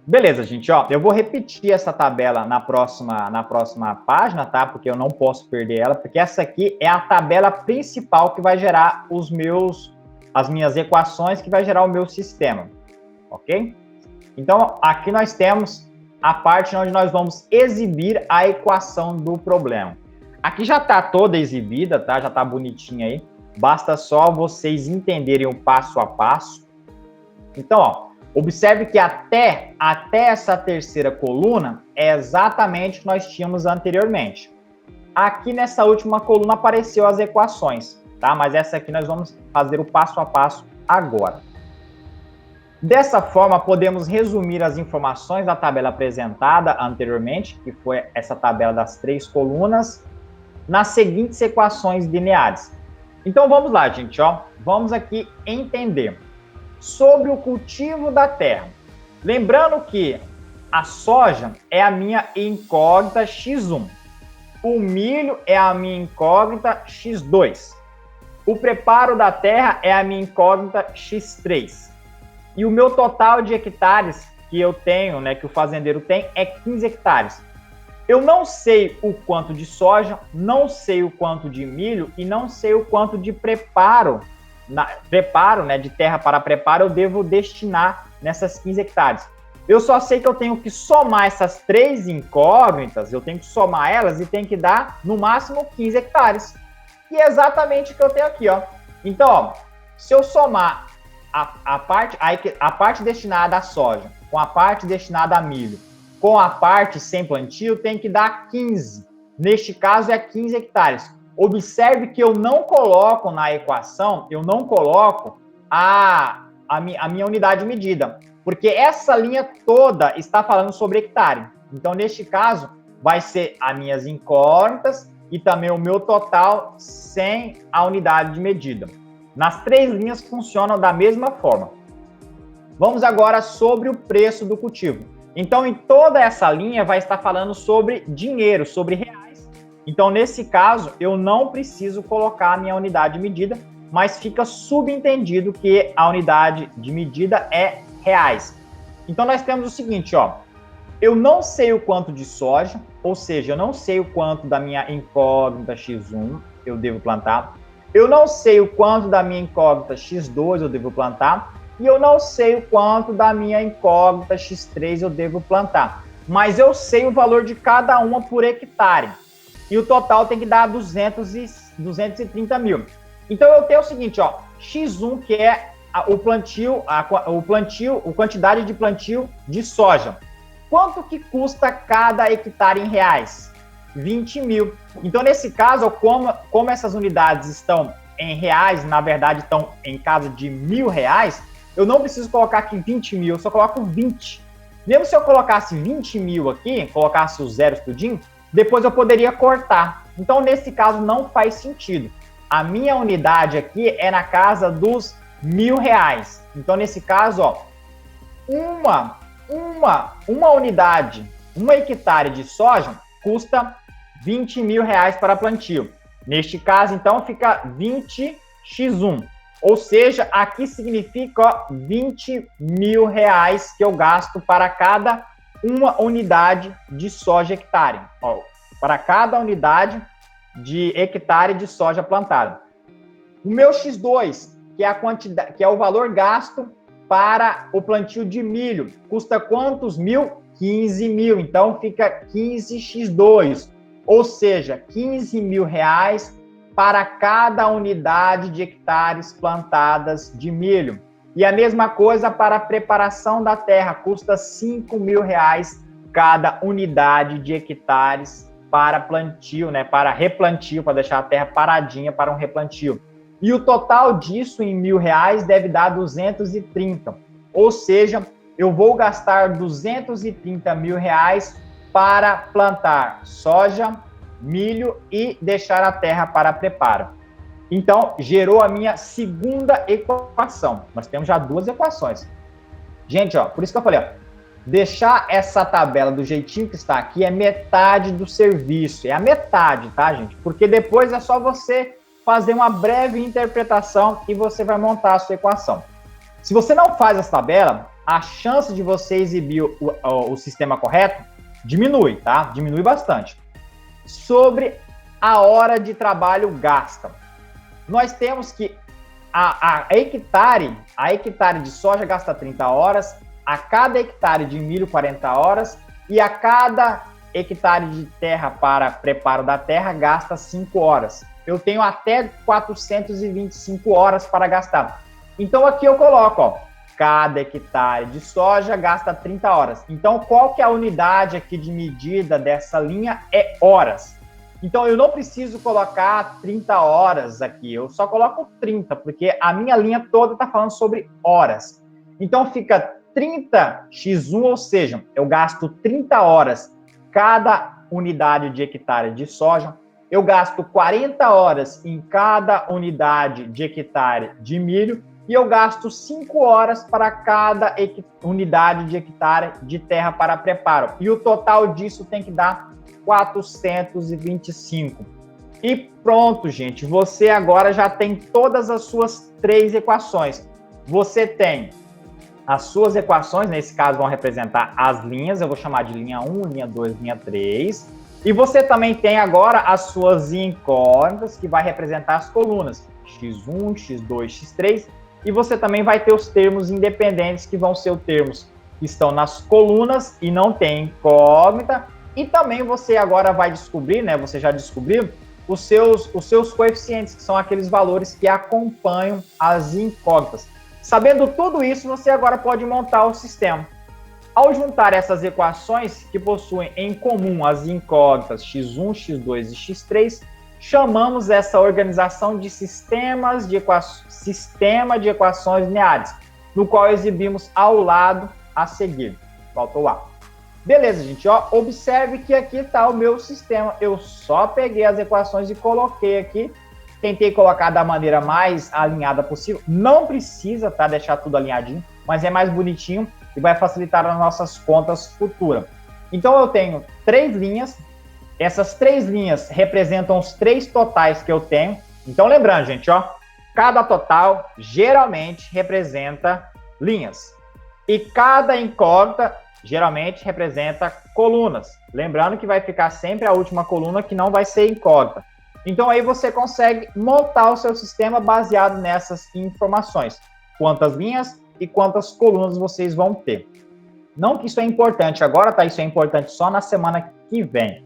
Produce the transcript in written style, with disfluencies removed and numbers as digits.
Beleza, gente, ó, eu vou repetir essa tabela na próxima página, tá? Porque eu não posso perder ela, porque essa aqui é a tabela principal que vai gerar as minhas equações, que vai gerar o meu sistema, ok? Então, aqui nós temos a parte onde nós vamos exibir a equação do problema. Aqui já está toda exibida, tá? Já está bonitinha aí. Basta só vocês entenderem o passo a passo. Então, ó, observe que até essa terceira coluna é exatamente o que nós tínhamos anteriormente. Aqui nessa última coluna apareceu as equações, tá? Mas essa aqui nós vamos fazer o passo a passo agora. Dessa forma, podemos resumir as informações da tabela apresentada anteriormente, que foi essa tabela das 3 colunas, nas seguintes equações lineares. Então, vamos lá, gente, ó. Vamos aqui entender sobre o cultivo da terra. Lembrando que a soja é a minha incógnita x1. O milho é a minha incógnita x2. O preparo da terra é a minha incógnita x3. E o meu total de hectares que eu tenho, né, que o fazendeiro tem, é 15 hectares. Eu não sei o quanto de soja, não sei o quanto de milho e não sei o quanto de preparo, né, de terra para preparo eu devo destinar nessas 15 hectares. Eu só sei que eu tenho que somar essas 3 incógnitas, eu tenho que somar elas e tem que dar, no máximo, 15 hectares. E é exatamente o que eu tenho aqui, ó. Então, ó, se eu somar a parte destinada à soja, com a parte destinada a milho, com a parte sem plantio, tem que dar 15. Neste caso, é 15 hectares. Observe que eu não coloco na equação, eu não coloco a minha unidade de medida, porque essa linha toda está falando sobre hectare. Então, neste caso, vai ser as minhas incógnitas e também o meu total sem a unidade de medida. Nas 3 linhas funcionam da mesma forma. Vamos agora sobre o preço do cultivo. Então, em toda essa linha vai estar falando sobre dinheiro, sobre reais. Então, nesse caso, eu não preciso colocar a minha unidade de medida, mas fica subentendido que a unidade de medida é reais. Então, nós temos o seguinte, ó. Eu não sei o quanto de soja, ou seja, eu não sei o quanto da minha incógnita x1 eu devo plantar. Eu não sei o quanto da minha incógnita x2 eu devo plantar. E eu não sei o quanto da minha incógnita x3 eu devo plantar. Mas eu sei o valor de cada uma por hectare. E o total tem que dar 230 mil. Então eu tenho o seguinte, ó, x1, que é a quantidade de plantio de soja. Quanto que custa cada hectare em reais? 20 mil. Então, nesse caso, como essas unidades estão em reais, na verdade estão em casa de R$1.000, eu não preciso colocar aqui 20 mil, eu só coloco 20. Mesmo se eu colocasse 20 mil aqui, colocasse os zeros tudinho, depois eu poderia cortar. Então, nesse caso, não faz sentido. A minha unidade aqui é na casa dos R$1.000. Então, nesse caso, ó, uma unidade, 1 hectare de soja custa R$20 mil para plantio. Neste caso, então, fica 20x1. Ou seja, aqui significa, ó, R$20 mil que eu gasto para cada uma unidade de soja hectare. Ó, para cada unidade de hectare de soja plantada. O meu x2, que é a quantidade, que é o valor gasto para o plantio de milho, custa quantos mil? 15 mil. Então, fica 15x2. Ou seja, R$15 mil para cada unidade de hectares plantadas de milho. E a mesma coisa para a preparação da terra, custa R$5 mil cada unidade de hectares para plantio, né? Para replantio, para deixar a terra paradinha para um replantio. E o total disso em R$1.000 deve dar 230. Ou seja, eu vou gastar R$230 mil para plantar soja, milho e deixar a terra para preparo. Então, gerou a minha segunda equação. Nós temos já 2 equações. Gente, ó, por isso que eu falei, ó, deixar essa tabela do jeitinho que está aqui é metade do serviço. É a metade, tá, gente? Porque depois é só você fazer uma breve interpretação e você vai montar a sua equação. Se você não faz essa tabela, a chance de você exibir o sistema correto diminui, tá? Diminui bastante. Sobre a hora de trabalho gasta. Nós temos que a hectare de soja gasta 30 horas, a cada hectare de milho 40 horas e a cada hectare de terra para preparo da terra gasta 5 horas. Eu tenho até 425 horas para gastar. Então aqui eu coloco, ó, cada hectare de soja gasta 30 horas. Então qual que é a unidade aqui de medida dessa linha? É horas. Então eu não preciso colocar 30 horas aqui, eu só coloco 30, porque a minha linha toda está falando sobre horas. Então fica 30x1, ou seja, eu gasto 30 horas cada unidade de hectare de soja, eu gasto 40 horas em cada unidade de hectare de milho e eu gasto 5 horas para cada unidade de hectare de terra para preparo. E o total disso tem que dar 425. E pronto, gente, você agora já tem todas as suas 3 equações. Você tem as suas equações, nesse caso vão representar as linhas, eu vou chamar de linha 1, linha 2, linha 3. E você também tem agora as suas incógnitas, que vai representar as colunas, x1, x2, x3. E você também vai ter os termos independentes, que vão ser os termos que estão nas colunas e não tem incógnita. E também você agora vai descobrir, né? Você já descobriu os seus coeficientes, que são aqueles valores que acompanham as incógnitas. Sabendo tudo isso, você agora pode montar o sistema. Ao juntar essas equações que possuem em comum as incógnitas x1, x2 e x3, chamamos essa organização de sistema de equações lineares, no qual exibimos ao lado a seguir. Faltou o A. Beleza, gente, ó, observe que aqui está o meu sistema. Eu só peguei as equações e coloquei aqui. Tentei colocar da maneira mais alinhada possível. Não precisa, tá, deixar tudo alinhadinho, mas é mais bonitinho e vai facilitar as nossas contas futuras. Então eu tenho 3 linhas. Essas 3 linhas representam os 3 totais que eu tenho. Então lembrando, gente, ó, cada total geralmente representa linhas. E cada incógnita geralmente representa colunas. Lembrando que vai ficar sempre a última coluna que não vai ser incógnita. Então aí você consegue montar o seu sistema baseado nessas informações. Quantas linhas e quantas colunas vocês vão ter. Não que isso é importante agora, tá? Isso é importante só na semana que vem.